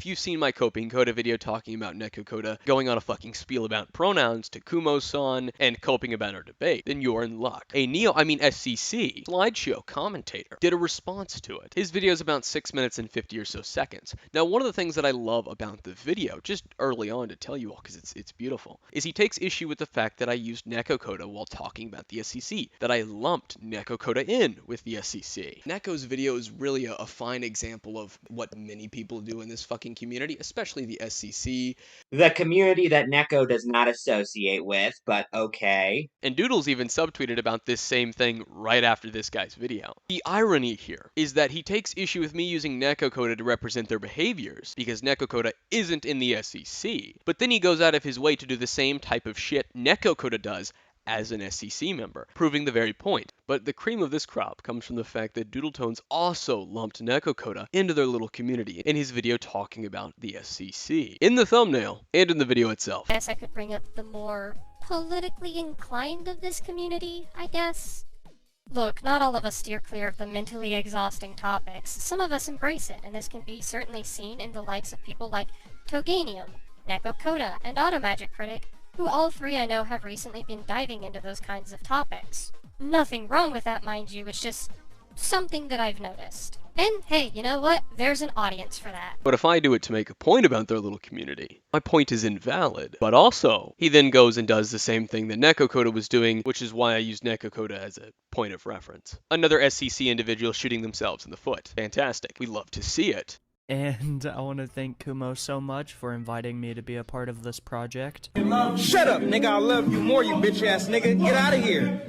if you've seen my Coping Coda video talking about Neko Coda going on a fucking spiel about pronouns to Kumo-san and coping about our debate, then you're in luck. A SCC slideshow commentator did a response to it. His video is about 6 minutes and 50 or so seconds. Now, one of the things that I love about the video, just early on to tell you all because it's beautiful, is he takes issue with the fact that I used Neko Coda while talking about the SCC, that I lumped Neko Coda in with the SCC. Neko's video is really a fine example of what many people do in this fucking community, especially the SCC. The community that Neko does not associate with, but okay. And Doodles even subtweeted about this same thing right after this guy's video. The irony here is that he takes issue with me using Neko Coda to represent their behaviors, because Neko Coda isn't in the SCC, but then he goes out of his way to do the same type of shit Neko Coda does as an SCC member, proving the very point. But the cream of this crop comes from the fact that Doodletones also lumped Neko Coda into their little community in his video talking about the SCC. In the thumbnail, and in the video itself. I guess I could bring up the more politically inclined of this community, I guess. Look, not all of us steer clear of the mentally exhausting topics. Some of us embrace it, and this can be certainly seen in the likes of people like Toganium, Neko Coda, and Automagic Critic, who all three I know have recently been diving into those kinds of topics. Nothing wrong with that, mind you, it's just something that I've noticed. And hey, you know what? There's an audience for that. But if I do it to make a point about their little community, my point is invalid. But also, he then goes and does the same thing that Neko Coda was doing, which is why I used Neko Coda as a point of reference. Another SCC individual shooting themselves in the foot. Fantastic. We love to see it. And I want to thank Kumo so much for inviting me to be a part of this project. Shut up, nigga. I love you more, you bitch ass nigga. Get out of here.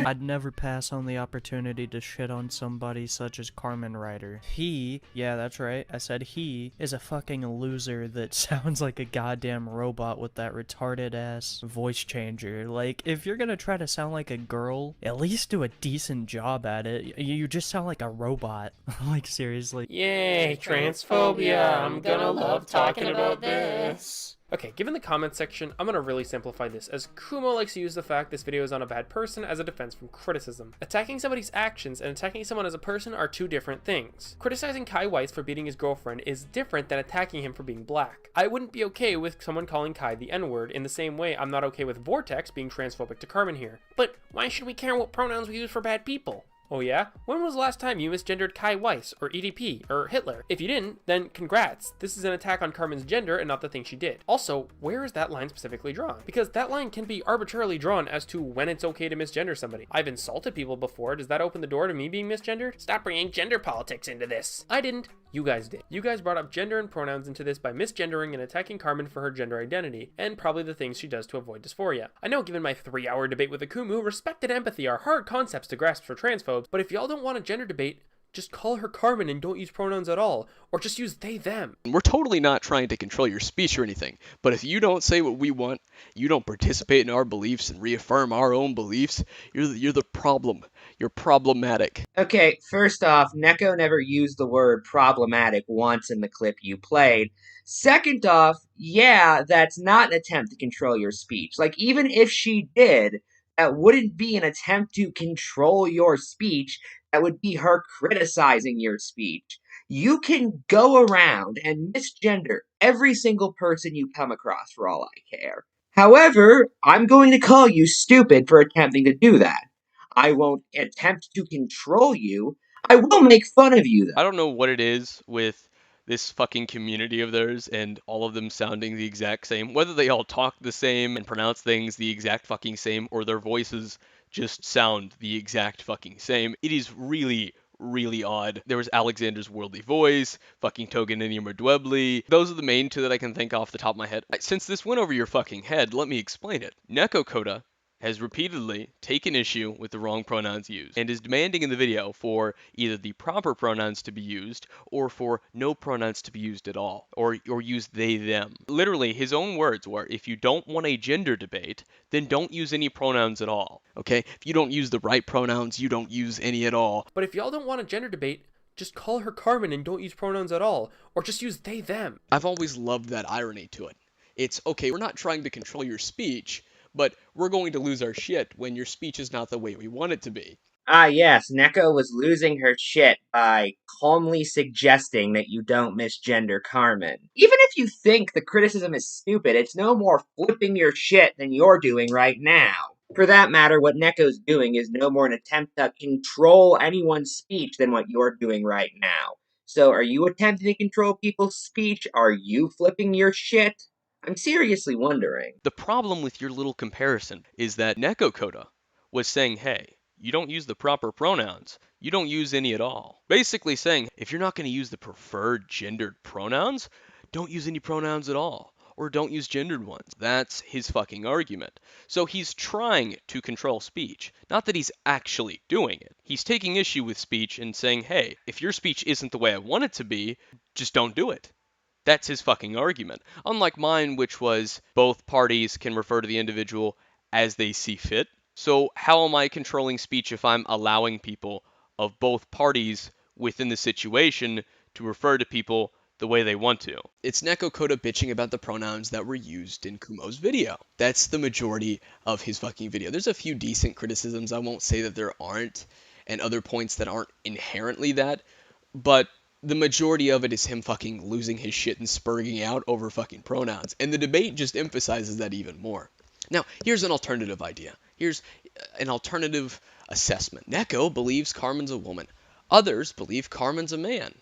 I'd never pass on the opportunity to shit on somebody such as Carmen Ryder. He, yeah, that's right, I said he, is a fucking loser that sounds like a goddamn robot with that retarded ass voice changer. Like, if you're gonna try to sound like a girl, at least do a decent job at it. You just sound like a robot. Like, seriously. Yay, transphobia. I'm gonna love talking about this. Okay, given the comments section, I'm gonna really simplify this, as Kumo likes to use the fact this video is on a bad person as a defense from criticism. Attacking somebody's actions and attacking someone as a person are two different things. Criticizing Kai Weiss for beating his girlfriend is different than attacking him for being black. I wouldn't be okay with someone calling Kai the N-word in the same way I'm not okay with Vortex being transphobic to Carmen here. But why should we care what pronouns we use for bad people? Oh yeah? When was the last time you misgendered Kai Weiss, or EDP, or Hitler? If you didn't, then congrats. This is an attack on Carmen's gender and not the thing she did. Also, where is that line specifically drawn? Because that line can be arbitrarily drawn as to when it's okay to misgender somebody. I've insulted people before. Does that open the door to me being misgendered? Stop bringing gender politics into this. I didn't. You guys did. You guys brought up gender and pronouns into this by misgendering and attacking Carmen for her gender identity, and probably the things she does to avoid dysphoria. I know given my 3-hour debate with Akumu, respect and empathy are hard concepts to grasp for transphobes, but if y'all don't want a gender debate, just call her Carmen and don't use pronouns at all, or just use they, them. We're totally not trying to control your speech or anything, but if you don't say what we want, you don't participate in our beliefs and reaffirm our own beliefs, you're the problem. You're problematic. Okay, first off, Neko never used the word problematic once in the clip you played. Second off, yeah, that's not an attempt to control your speech. Like, even if she did, that wouldn't be an attempt to control your speech. That would be her criticizing your speech. You can go around and misgender every single person you come across for all I care. However, I'm going to call you stupid for attempting to do that. I won't attempt to control you. I will make fun of you, though. I don't know what it is with this fucking community of theirs and all of them sounding the exact same, whether they all talk the same and pronounce things the exact fucking same, or their voices just sound the exact fucking same. It is really, really odd. There was Alexander's Worldly Voice, fucking Toganium or Dwebly. Those are the main two that I can think off the top of my head. Since this went over your fucking head, let me explain it. Neko Coda has repeatedly taken issue with the wrong pronouns used and is demanding in the video for either the proper pronouns to be used or for no pronouns to be used at all, or use they, them. Literally, his own words were, if you don't want a gender debate, then don't use any pronouns at all, okay? If you don't use the right pronouns, you don't use any at all. But if y'all don't want a gender debate, just call her Carmen and don't use pronouns at all, or just use they, them. I've always loved that irony to it. It's, okay, we're not trying to control your speech, but we're going to lose our shit when your speech is not the way we want it to be. Ah, yes, Neko was losing her shit by calmly suggesting that you don't misgender Carmen. Even if you think the criticism is stupid, it's no more flipping your shit than you're doing right now. For that matter, what Neko's doing is no more an attempt to control anyone's speech than what you're doing right now. So, are you attempting to control people's speech? Are you flipping your shit? I'm seriously wondering. The problem with your little comparison is that Neko Coda was saying, hey, you don't use the proper pronouns. You don't use any at all. Basically saying, if you're not going to use the preferred gendered pronouns, don't use any pronouns at all. Or don't use gendered ones. That's his fucking argument. So he's trying to control speech. Not that he's actually doing it. He's taking issue with speech and saying, hey, if your speech isn't the way I want it to be, just don't do it. That's his fucking argument. Unlike mine, which was both parties can refer to the individual as they see fit. So how am I controlling speech if I'm allowing people of both parties within the situation to refer to people the way they want to? It's Neko Koda bitching about the pronouns that were used in Kumo's video. That's the majority of his fucking video. There's a few decent criticisms. I won't say that there aren't, and other points that aren't inherently that, but the majority of it is him fucking losing his shit and spurging out over fucking pronouns. And the debate just emphasizes that even more. Now, here's an alternative idea. Here's an alternative assessment. Neko believes Carmen's a woman. Others believe Carmen's a man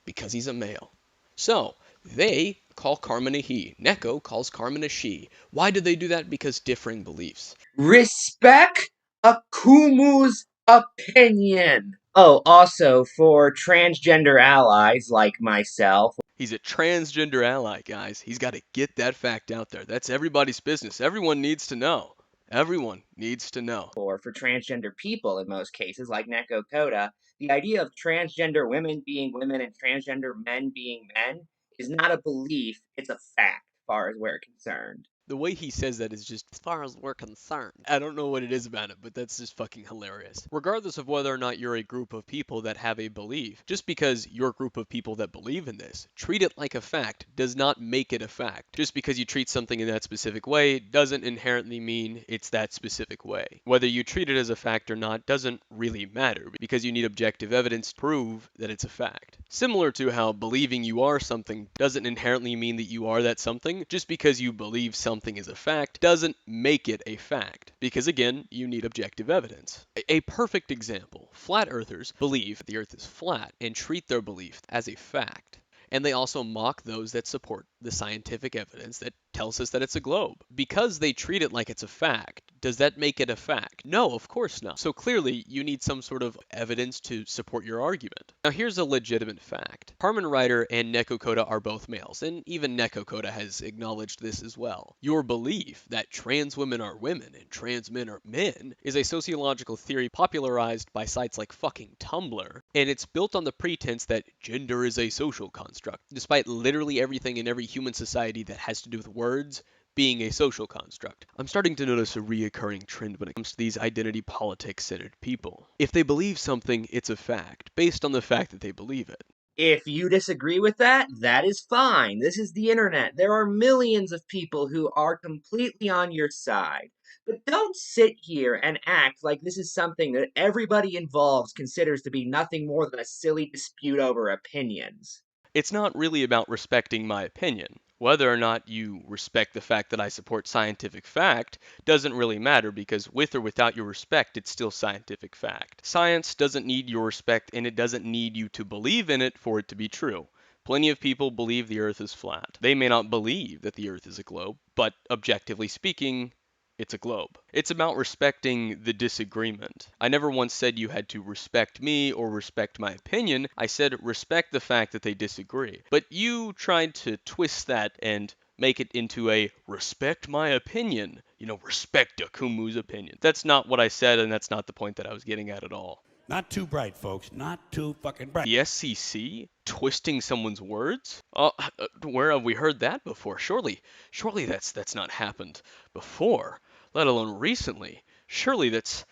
because he's a male. So, they call Carmen a he. Neko calls Carmen a she. Why did they do that? Because differing beliefs. Respect AKUMU'S opinion. Oh, also, for transgender allies like myself, He's a transgender ally, guys. He's got to get that fact out there. That's everybody's business. Everyone needs to know. Everyone needs to know. or for transgender people in most cases, like Neko Koda, the idea of transgender women being women and transgender men being men is not a belief, it's a fact, as far as we're concerned. The way he says that is just, as far as we're concerned. I don't know what it is about it, but that's just fucking hilarious. Regardless of whether or not you're a group of people that have a belief, just because you're a group of people that believe in this, treat it like a fact does not make it a fact. Just because you treat something in that specific way doesn't inherently mean it's that specific way. Whether you treat it as a fact or not doesn't really matter, because you need objective evidence to prove that it's a fact. Similar to how believing you are something doesn't inherently mean that you are that something. Just because you believe something is a fact doesn't make it a fact, because again, you need objective evidence. A perfect example, flat earthers believe the earth is flat and treat their belief as a fact. And they also mock those that support the scientific evidence that tells us that it's a globe. Because they treat it like it's a fact, does that make it a fact? No, of course not. So clearly, you need some sort of evidence to support your argument. Now here's a legitimate fact. Carmen Ryder and Neko Koda are both males, and even Neko Koda has acknowledged this as well. Your belief that trans women are women and trans men are men is a sociological theory popularized by sites like fucking Tumblr, and it's built on the pretense that gender is a social construct, despite literally everything in every human society that has to do with words being a social construct. I'm starting to notice a reoccurring trend when it comes to these identity politics-centered people. If they believe something, it's a fact, based on the fact that they believe it. If you disagree with that, that is fine. This is the internet. There are millions of people who are completely on your side. But don't sit here and act like this is something that everybody involved considers to be nothing more than a silly dispute over opinions. It's not really about respecting my opinion. Whether or not you respect the fact that I support scientific fact doesn't really matter, because with or without your respect, it's still scientific fact. Science doesn't need your respect, and it doesn't need you to believe in it for it to be true. Plenty of people believe the Earth is flat. They may not believe that the Earth is a globe, but objectively speaking, it's a globe. It's about respecting the disagreement. I never once said you had to respect me or respect my opinion. I said respect the fact that they disagree. But you tried to twist that and make it into a respect my opinion. Respect AKUMU'S opinion. That's not what I said, and that's not the point that I was getting at all. Not too bright, folks. Not too fucking bright. The SCC twisting someone's words? Where have we heard that before? Surely that's not happened before, let alone recently. Surely that's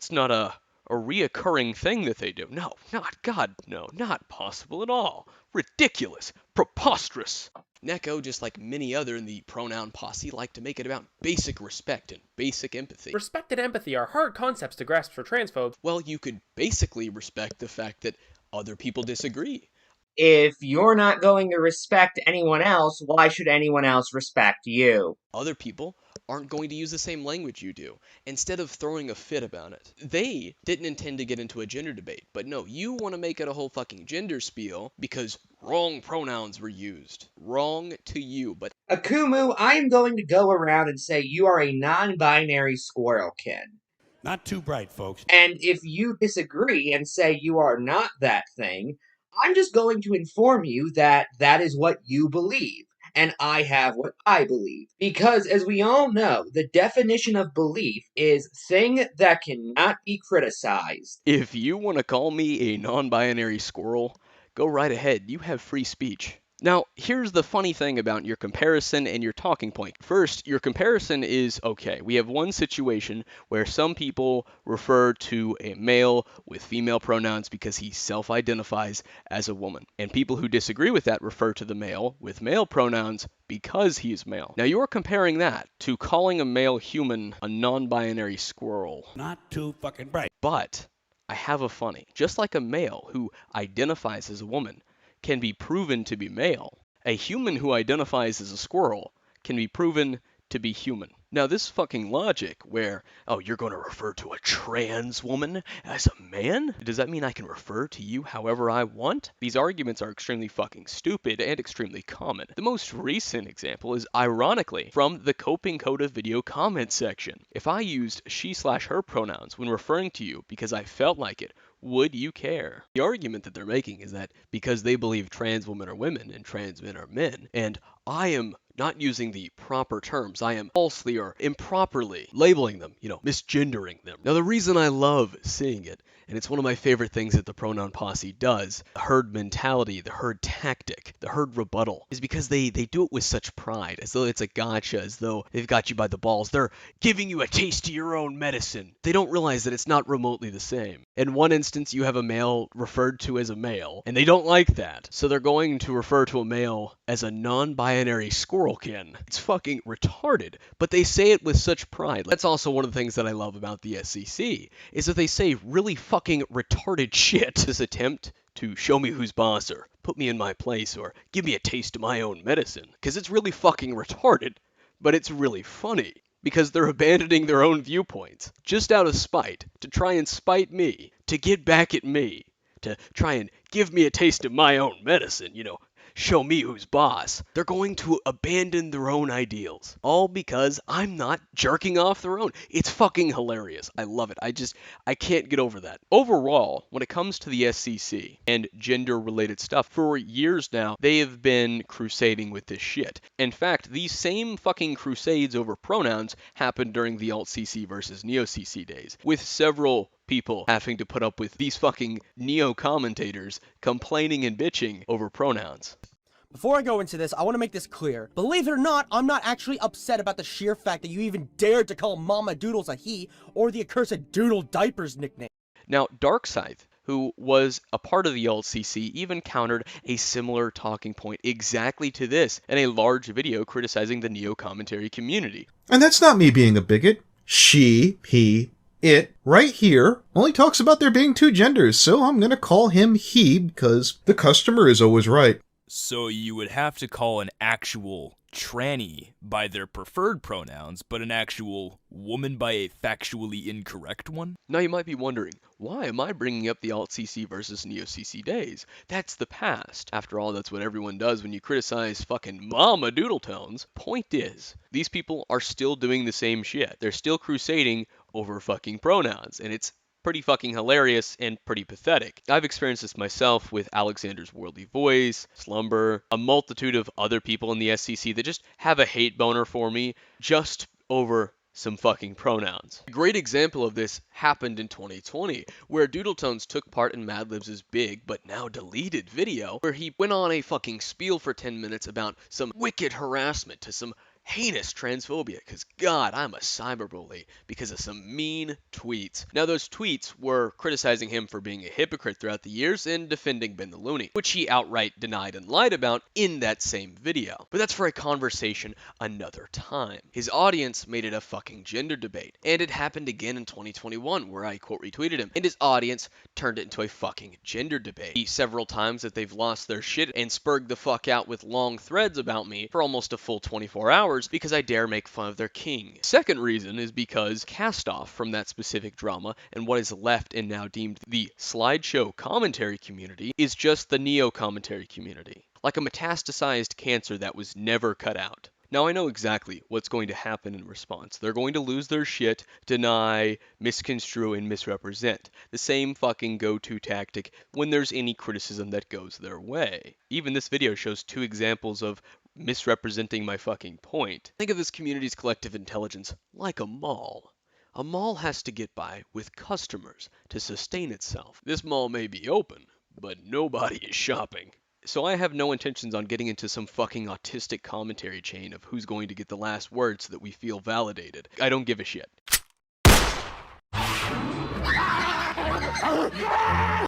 not a a reoccurring thing that they do. No, not possible at all. Ridiculous. Preposterous. Neko, just like many other in the pronoun posse, like to make it about basic respect and basic empathy. Respect and empathy are hard concepts to grasp for transphobes. Well, you could basically respect the fact that other people disagree. If you're not going to respect anyone else, why should anyone else respect you? Other people aren't going to use the same language you do. Instead of throwing a fit about it, they didn't intend to get into a gender debate, but no, you want to make it a whole fucking gender spiel because wrong pronouns were used. Wrong to you, but Akumu, I am going to go around and say you are a non-binary squirrelkin. Not too bright, folks. And if you disagree and say you are not that thing, I'm just going to inform you that that is what you believe, and I have what I believe. Because, as we all know, the definition of belief is thing that cannot be criticized. if you want to call me a non-binary squirrel, go right ahead. You have free speech. Now, here's the funny thing about your comparison and your talking point. First, your comparison is okay. We have one situation where some people refer to a male with female pronouns because he self-identifies as a woman. And people who disagree with that refer to the male with male pronouns because he is male. Now, you're comparing that to calling a male human a non-binary squirrel. Not too fucking bright. But I have a funny. Just like a male who identifies as a woman can be proven to be male, a human who identifies as a squirrel can be proven to be human. Now, this fucking logic where, oh, you're going to refer to a trans woman as a man? Does that mean I can refer to you however I want? These arguments are extremely fucking stupid and extremely common. The most recent example is, ironically, from the Coping Coda video comment section. If I used she/her pronouns when referring to you because I felt like it, would you care? The argument that they're making is that because they believe trans women are women and trans men are men, and I am not using the proper terms, I am falsely or improperly labeling them, misgendering them. Now, the reason I love seeing it, and it's one of my favorite things that the pronoun posse does, the herd mentality, the herd tactic, the herd rebuttal, is because they do it with such pride, as though it's a gotcha, as though they've got you by the balls. They're giving you a taste of your own medicine. They don't realize that it's not remotely the same. In one instance, you have a male referred to as a male, and they don't like that, so they're going to refer to a male as a non-binary squirrelkin. It's fucking retarded, but they say it with such pride. That's also one of the things that I love about the SCC, is that they say really fucking retarded shit. This attempt to show me who's boss, or put me in my place, or give me a taste of my own medicine, because it's really fucking retarded, but it's really funny. Because they're abandoning their own viewpoints, just out of spite, to try and spite me, to get back at me, to try and give me a taste of my own medicine, show me who's boss. They're going to abandon their own ideals, all because I'm not jerking off their own. It's fucking hilarious. I love it. I can't get over that. Overall, when it comes to the SCC and gender-related stuff, for years now, they have been crusading with this shit. In fact, these same fucking crusades over pronouns happened during the Alt-CC versus Neo-CC days, with several people having to put up with these fucking neo-commentators complaining and bitching over pronouns. Before I go into this, I want to make this clear. Believe it or not, I'm not actually upset about the sheer fact that you even dared to call Mama Doodles a he, or the accursed Doodle Diapers nickname. Now, Darkseid, who was a part of the Alt-CC, even countered a similar talking point exactly to this in a large video criticizing the neo-commentary community. And that's not me being a bigot. She, he, it, right here, only talks about there being two genders, so I'm gonna call him he because the customer is always right. So you would have to call an actual tranny by their preferred pronouns, but an actual woman by a factually incorrect one? Now you might be wondering, why am I bringing up the Alt-CC versus Neo-CC days? That's the past. After all, that's what everyone does when you criticize fucking Mama Doodle Tones. Point is, these people are still doing the same shit. They're still crusading over fucking pronouns, and it's pretty fucking hilarious and pretty pathetic. I've experienced this myself with Alexander's Worldly Voice, Slumber, a multitude of other people in the SCC that just have a hate boner for me just over some fucking pronouns. A great example of this happened in 2020, where Doodletones took part in Madlib's big but now deleted video, where he went on a fucking spiel for 10 minutes about some wicked harassment to some heinous transphobia, because God, I'm a cyberbully because of some mean tweets. Now those tweets were criticizing him for being a hypocrite throughout the years and defending Ben the Looney, which he outright denied and lied about in that same video. But that's for a conversation another time. His audience made it a fucking gender debate, and it happened again in 2021 where I quote retweeted him, and his audience turned it into a fucking gender debate. Several times that they've lost their shit and spurred the fuck out with long threads about me for almost a full 24 hours because I dare make fun of their king. Second reason is because cast off from that specific drama and what is left and now deemed the slideshow commentary community is just the neo-commentary community, like a metastasized cancer that was never cut out. Now I know exactly what's going to happen in response. They're going to lose their shit, deny, misconstrue, and misrepresent. The same fucking go-to tactic when there's any criticism that goes their way. Even this video shows 2 examples of misrepresenting my fucking point. Think of this community's collective intelligence like a mall. A mall has to get by with customers to sustain itself. This mall may be open, but nobody is shopping. So I have no intentions on getting into some fucking autistic commentary chain of who's going to get the last word so that we feel validated. I don't give a shit.